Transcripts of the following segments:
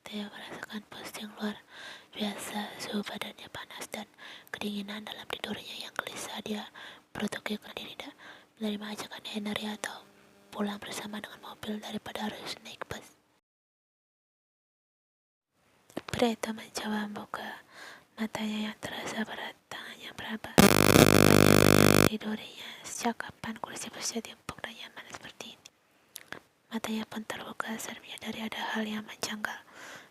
Theo merasakan posting luar biasa, suhu badannya panas dan kedinginan dalam tidurnya yang gelisah. Dia berpikir dia tidak menerima ajakan Henry atau pulang bersama dengan mobil daripada harus naik bus. Pria itu mencoba membuka matanya yang terasa berat, tangannya beraba. Tidurnya sejak kapan kursi bus jadi empuk dan nyaman seperti ini. Matanya pun terbuka saat menyadari ada hal yang menjanggal.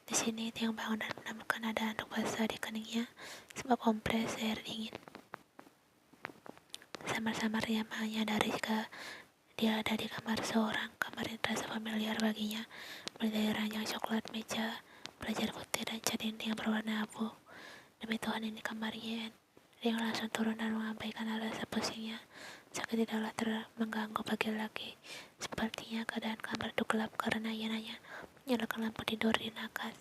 Di sini Tiang bangun dan menemukan ada handuk basah di keningnya, sebab kompres air dingin. Samar-samar dia menyadari jika dia ada di kamar seorang. Kamar yang terasa familiar baginya, mulai dari ranjang coklat, meja belajar putih, dan cat dinding yang berwarna abu. Demi Tuhan, ini kamar Yen. Dia langsung turun dan mengabaikan rasa pusingnya. Sakit tidaklah mengganggu bagi laki. Sepertinya keadaan kamar itu gelap karena Yen hanya menyalakan lampu tidur di nakas.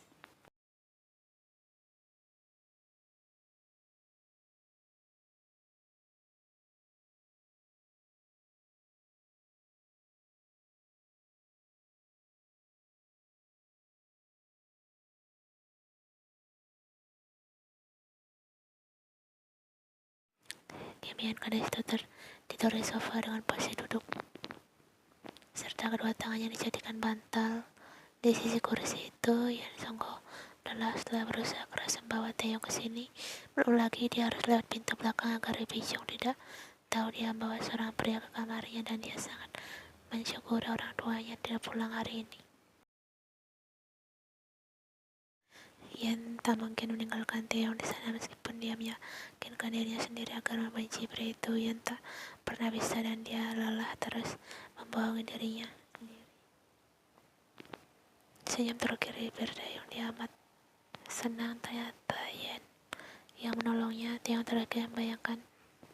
Kemudian gadis itu tidur di sofa dengan posisi duduk, serta kedua tangannya dijadikan bantal di sisi kursi itu. Yang sungguh lelah setelah berusaha keras membawa Theo ke sini. Belum lagi dia harus lewat pintu belakang agar Bijong tidak tahu dia membawa seorang pria ke kamarnya, dan dia sangat mensyukuri orang tuanya tidak pulang hari ini. Yen tak mungkin meninggalkan Theo di sana meskipun dia meyakinkan dirinya sendiri agar membenci pria itu. Yen tak pernah bisa dan dia lelah terus membohongi dirinya sendiri. Senyum terukir di bibir Theo. Dia amat senang ternyata Yen yang menolongnya. Theo terakhir membayangkan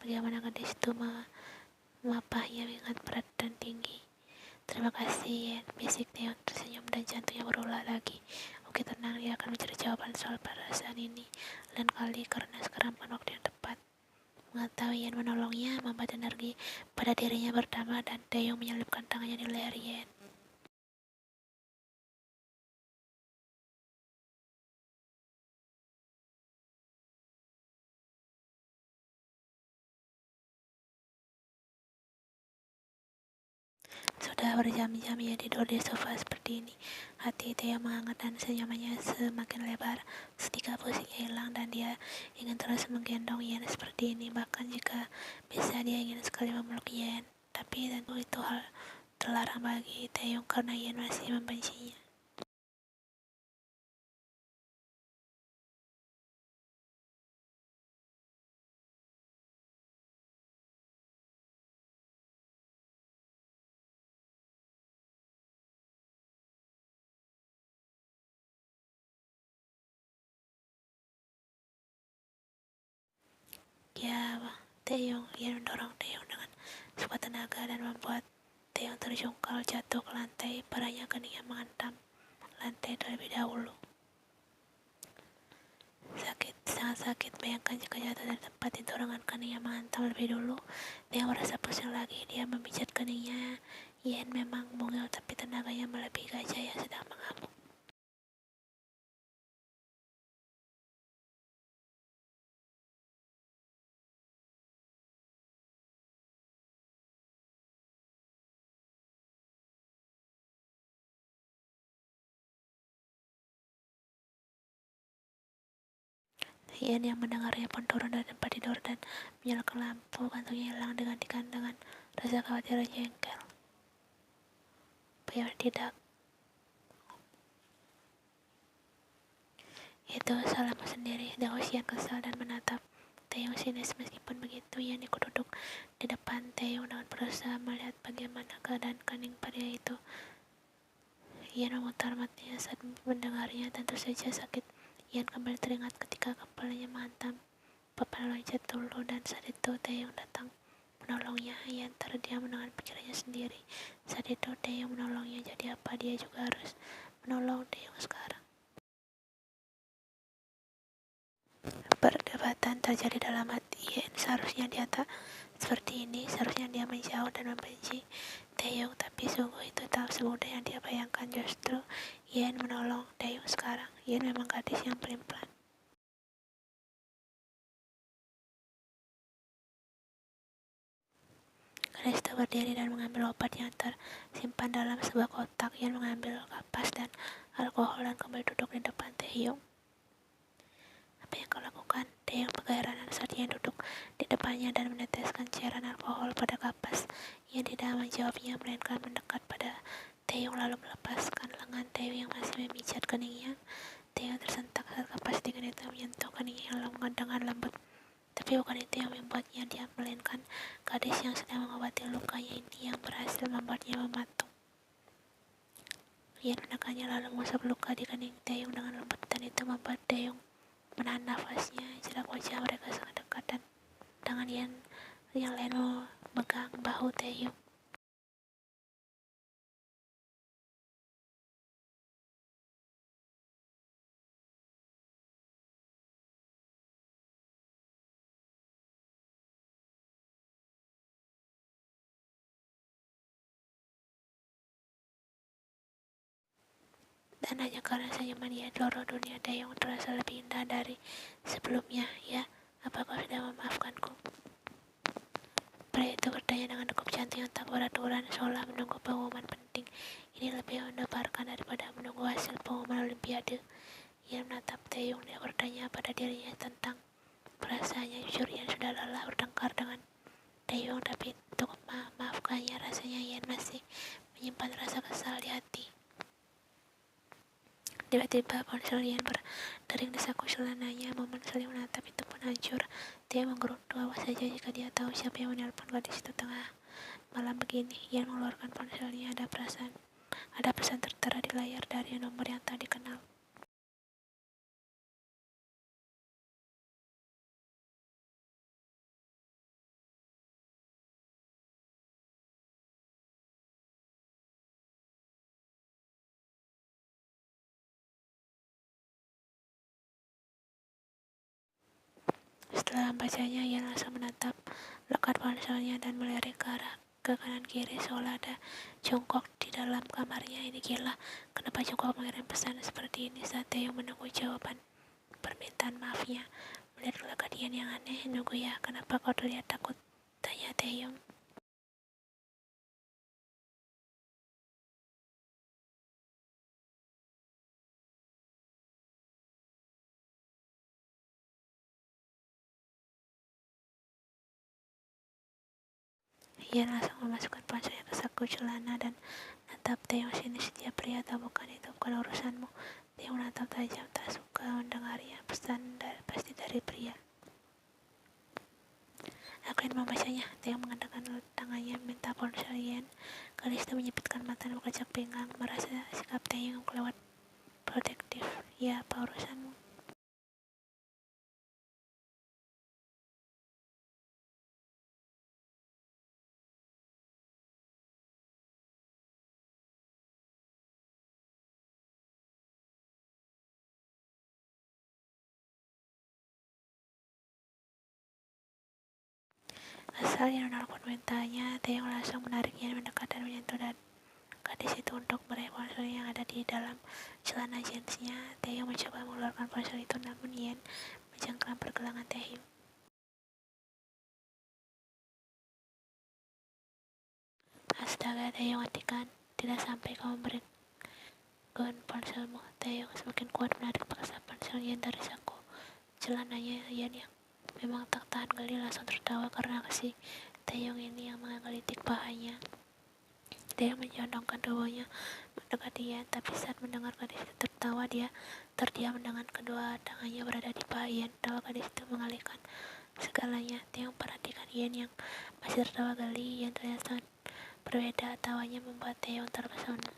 bagaimana gadis itu memapahnya dengan berat dan tinggi. Terima kasih Yen, bisik Theo tersenyum dan jantungnya berulah lagi. Oke, tenang, dia akan mencari jawaban soal perasaan ini lain kali, karena sekarang bukan waktu yang tepat. Mengetahui Yen menolongnya membuat energi pada dirinya bertambah, dan Theo menyelipkan tangannya di leher Yen. Sudah berjam-jam ia tidur di sofa seperti ini. Hati Theo menghangat dan senyumannya semakin lebar. Seketika pusingnya hilang dan dia ingin terus menggendong Yen seperti ini. Bahkan jika bisa dia ingin sekali memeluk Yen. Tapi tentu itu hal terlarang bagi Theo karena Yen masih membencinya. Ya, Taeyong, Yen mendorong Taeyong dengan sekuat tenaga dan membuat Taeyong terjungkal jatuh ke lantai. Parahnya keningnya menghantam lantai terlebih dahulu. Sakit, sangat sakit. Bayangkan jika jatuh dari tempat tidur dengan keningnya menghantam lebih dulu. Dia merasa pusing lagi. Dia memijat keningnya. Yen memang mungil, tapi tenaganya melebihi gajah yang sedang mengamuk. Yen yang mendengarnya pun turun dari tempat tidur dan menyalakan lampu. Kantungnya hilang digantikan dengan rasa khawatir dan jengkel. Bagaimana tidak? Itu salahmu sendiri. Dewas yang kesal dan menatap Taeyong sinis. Meskipun begitu, Yen ikut duduk di depan Taeyong dengan berusaha melihat bagaimana keadaan kening pria itu. Yen memutar matanya saat mendengarnya. Tentu saja sakit Yen kembali teringat ketika kepalanya menghantam papan loncat dulu, dan saat itu Taeyong datang menolongnya. Yen terdiam dengan pikirannya sendiri. Saat itu Taeyong menolongnya, jadi apa dia juga harus menolong Taeyong sekarang? Perdebatan terjadi dalam hati Yen. Seharusnya dia tak seperti ini. Seharusnya dia menjauh dan membenci Taeyong, tapi sungguh itu tak semudah yang dia bayangkan. Justru Yen menolong Taeyong sekarang. Yen memang gadis yang pelin-pelan. Gadis itu berdiri dan mengambil obat yang tersimpan dalam sebuah kotak. Yen mengambil kapas dan alkohol dan kembali duduk di depan Taeyong. Apa yang kau lakukan? Taeyong keheranan saat Yen duduk di depannya dan meneteskan cairan alkohol pada kapas. Yen tidak menjawabnya, melainkan mendekat pada Taeyong lalu melepaskan lengan Taeyong yang masih memijat keningnya. Taeyong tersentak saat kapas dingin itu menyentuh keningnya dengan lembut. Tapi bukan itu yang membuatnya diam, melainkan gadis yang sedang mengobati lukanya ini yang berhasil membuatnya mematung. Yen menekannya lalu mengusap luka di kening Taeyong dengan lembut, dan itu membuat Taeyong menahan nafasnya. Jarak wajah mereka sangat dekat dan tangan Yen yang lain memegang bahu Taeyong. Dan hanya karena senyuman Yen, seluruh dunia Taeyong terasa lebih indah dari sebelumnya. Ya, apa kau sudah memaafkanku? Pria itu bertanya dengan degup jantung yang tak beraturan, seolah menunggu pengumuman penting. Ini lebih mendebarkan daripada menunggu hasil pengumuman Olimpiade. Ia menatap Taeyong. Dia bertanya pada dirinya tentang perasaannya. Jujur, Ian sudah lelah bertengkar dengan Taeyong, tapi untuk memaafkannya rasanya Ian masih menyimpan rasa kesal di hati. Tiba-tiba ponsel Ian berdering di saku celananya. Momen saling menatap itu pun hancur. Dia menggerutu. Awas saja jika dia tahu siapa yang menelpon gadis itu tengah malam begini. Ian mengeluarkan ponselnya. Ada pesan tertera di layar dari nomor yang tak dikenal. Setelah membacanya, ia langsung menatap lekat ponselnya dan melirik ke kanan kiri seolah ada jongkok di dalam kamarnya. Ini gila, kenapa jongkok mengirim pesan seperti ini saat Taeyong menunggu jawaban permintaan maafnya. Melihat gelagat Ian yang aneh, nunggu ya, kenapa kau terlihat takut? Tanya Taeyong. Ian langsung memasukkan ponselnya ke saku celana dan menatap Taeyong. Sini dia pria atau bukan, itu bukan urusanmu. Taeyong menatap tajam, tak suka mendengarnya. Pesan pasti dari pria. Aku ingin membacanya. Taeyong mengadakan tangannya minta ponsel Ian. Gadis itu menyipitkan mata dan berkecak pinggang, merasa sikap Taeyong kelewat protektif. Ya, apa urusanmu? Asal Ian menolak permintaannya, Taeyong langsung menarik Ian mendekat dan menyentuh gadis itu untuk meraih ponsel yang ada di dalam celana jeansnya. Taeyong mencoba mengeluarkan ponsel itu, namun Ian menjengkram pergelangan Taeyong. Astaga, Taeyong, hentikan. Tidak sampai kau memberikan ponselmu. Taeyong semakin kuat menarik paksa ponsel Ian dari saku celananya. Ian yang memang tak tahan geli langsung tertawa karena aksi Taeyong ini yang menggelitik pahanya. Taeyong menjondongkan tubuhnya mendekati Ian, tapi saat mendengar gadis itu tertawa, dia terdiam dengan kedua tangannya berada di paha Ian. Tawa gadis itu mengalihkan segalanya. Taeyong perhatikan Ian yang masih tertawa geli. Ian terlihat sangat berbeda. Tawanya membuat Taeyong terpesona.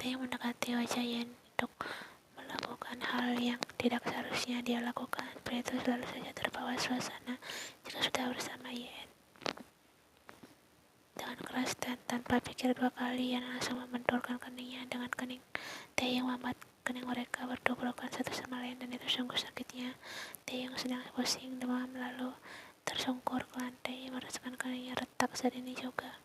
Taeyong mendekati wajah Yen untuk melakukan hal yang tidak seharusnya dia lakukan. Pria itu selalu saja terbawa suasana jika sudah bersama Yen. Dengan keras dan tanpa pikir dua kali, Yen langsung membenturkan keningnya dengan kening Taeyong, membuat kening mereka berdobrakan satu sama lain, dan itu sungguh sakitnya. Taeyong sedang pusing demam lalu tersungkur ke lantai, merasakan keningnya retak saat ini juga.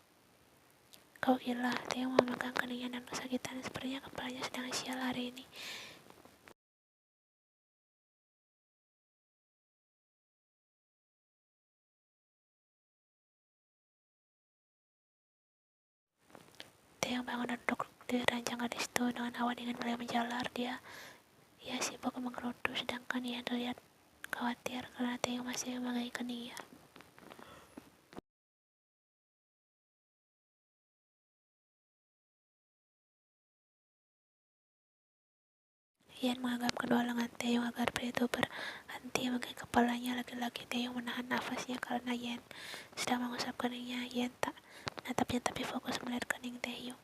Kau gila, Taeyong memegang keningnya dan kesakitan. Sepertinya kepalanya sedang sial hari ini. Taeyong bangun dan duduk di ranjang gadis itu. Dengan hawa dingin mulai menjalar, ia sibuk menggerutu, sedangkan ia terlihat khawatir karena Taeyong masih memegang keningnya. Ian menganggap kedua lengan Taeyong agar pria itu berhenti memegang kepalanya. Lagi-lagi Taeyong menahan nafasnya karena Ian sedang mengusap keningnya. Ian tak menatapnya tapi fokus melihat kening Taeyong.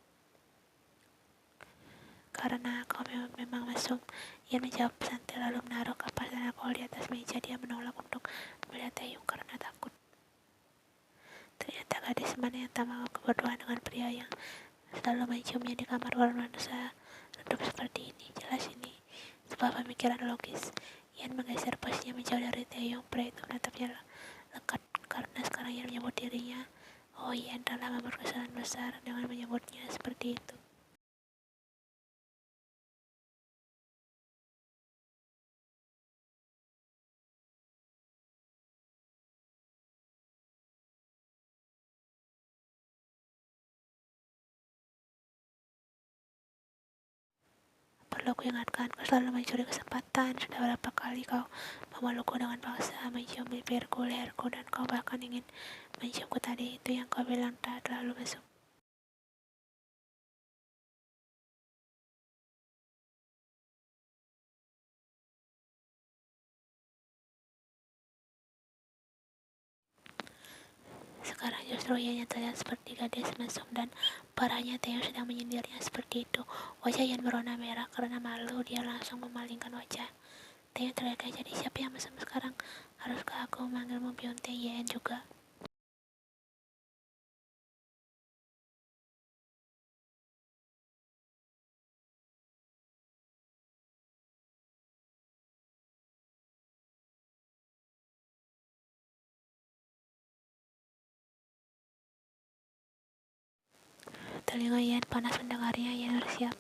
Karena kau memang mesum, Ian menjawab santai lalu menaruh kapas dan alkohol di atas meja. Dia menolak untuk melihat Taeyong karena takut. Ternyata gadis mana yang tak mau berduaan dengan pria yang selalu menciumnya di kamar bernuansa redup seperti ini. Jelas ini sebuah pemikiran logis. Ian menggeser posnya menjauh dari Taeyong. Pria itu menatapnya lekat karena sekarang Ian menyebut dirinya. Oh, Ian telah membuat kesalahan besar dengan menyebutnya seperti itu. Perlu kuingatkan, kau selalu mencuri kesempatan. Sudah berapa kali kau memelukku dengan paksa, mencium bibirku, leherku, dan kau bahkan ingin menciumku tadi. Itu yang kau bilang tak terlalu mesum. Sekarang justru ia terlihat seperti gadis mesum, dan parahnya Taeyong sedang menyindirnya seperti itu. Wajah Ian berwarna merah karena malu. Dia langsung memalingkan wajah. Taeyong terlihat jadi siapa yang mesum sekarang? Haruskah aku memanggilmu Beyonce Ian juga? Telinga Ian panas mendengarnya. Ian bersiap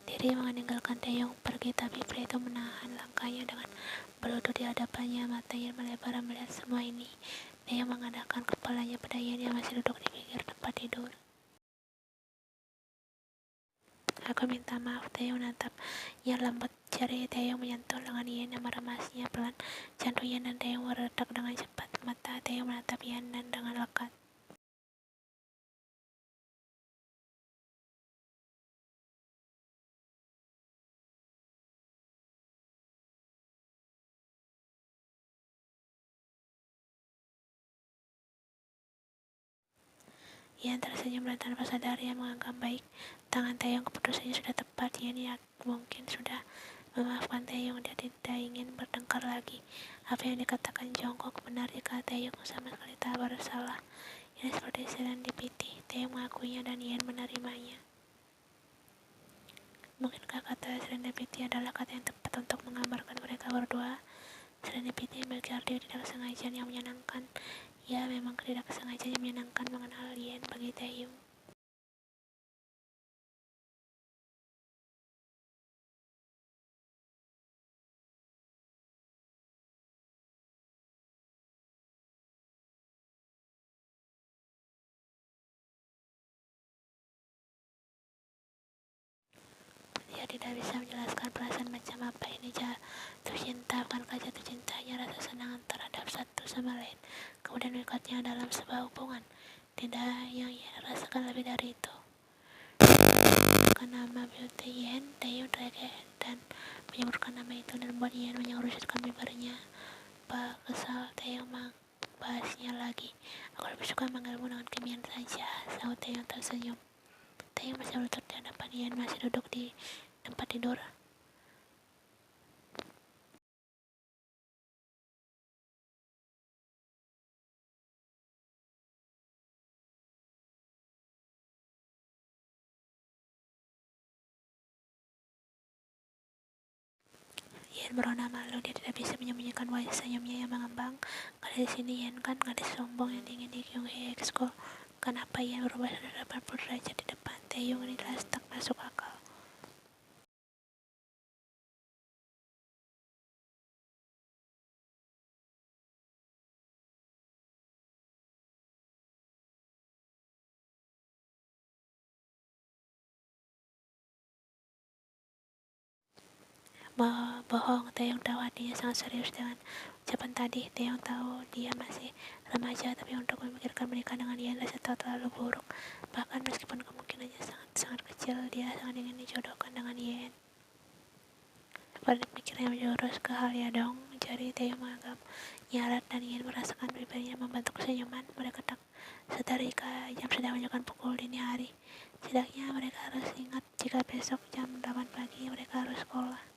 diri meninggalkan Taeyong pergi, tapi pria itu menahan langkahnya dengan berlutut di hadapannya. Mata Ian melebar melihat semua ini. Taeyong mengadahkan kepalanya pada Ian yang masih duduk di pinggir tempat tidur. Aku minta maaf, Taeyong menatap Ian lembut. Jari Taeyong menyentuh lengan Ian yang meremasnya pelan. Jantung Ian dan Taeyong berdetak dengan cepat. Mata Taeyong menatap Ian dan dengan lekat. Ian tersenyum dan tanpa sadar Ian menganggap baik tangan Taeyong. Keputusannya sudah tepat. Ian ya mungkin sudah memaafkan Taeyong. Dia tidak ingin bertengkar lagi. Apa yang dikatakan Jongkok benar jika Taeyong sama sekali tak bersalah. Ini seperti serendipity. Taeyong mengakuinya dan Ian menerimanya. Mungkinkah kata serendipity adalah kata yang tepat untuk menggambarkan mereka berdua? Serendipity memiliki arti tidak-sengajaan yang menyenangkan. Ya, memang tidak sengaja yang menyenangkan mengenal Ian bagi Taeyong. Dia tidak bisa menjelaskan perasaan macam apa ini jatuh cinta. Bukankah jatuh cinta hanya rasa senang terhadap satu sama lain, kemudian mengikatnya dalam sebuah hubungan? Tidak, yang ia rasakan lebih dari itu. Dengan nama Beauty Yen, Taeyong terkejut dan menyebutkan nama itu dan membuat Yen mengerutkan bibirnya. Pak, kesal. Taeyong membahasnya lagi. Aku lebih suka manggilmu dengan Kim Yen saja, sahut Taeyong tersenyum. Taeyong masih berlutut di hadapan Ian masih duduk di tempat tidur. Yen merona malu, dia tidak bisa menyembunyikan wajah senyumnya yang mengembang. Gadis sini Yen kan, gadis sombong yang ingin di Kyung Hee Exco. Kenapa Yen berubah 180 derajat di depan Taeyong? Ini jelas tak masuk akal. Bohong, Taeyong tahu hatinya sangat serius dengan ucapan tadi. Taeyong tahu dia masih remaja, tapi untuk memikirkan menikah dengan Yen rasa terlalu buruk. Bahkan meskipun kemungkinannya sangat kecil, dia sangat ingin dijodohkan dengan Yen. Seperti pikirannya menjurus ke hal Yadong, jari Taeyong menganggap nyarat dan Yen merasakan pribadinya membentuk senyuman. Mereka tak sadar jika jam sudah menunjukkan pukul dini hari. Setidaknya mereka harus ingat jika besok jam 8 pagi mereka harus sekolah.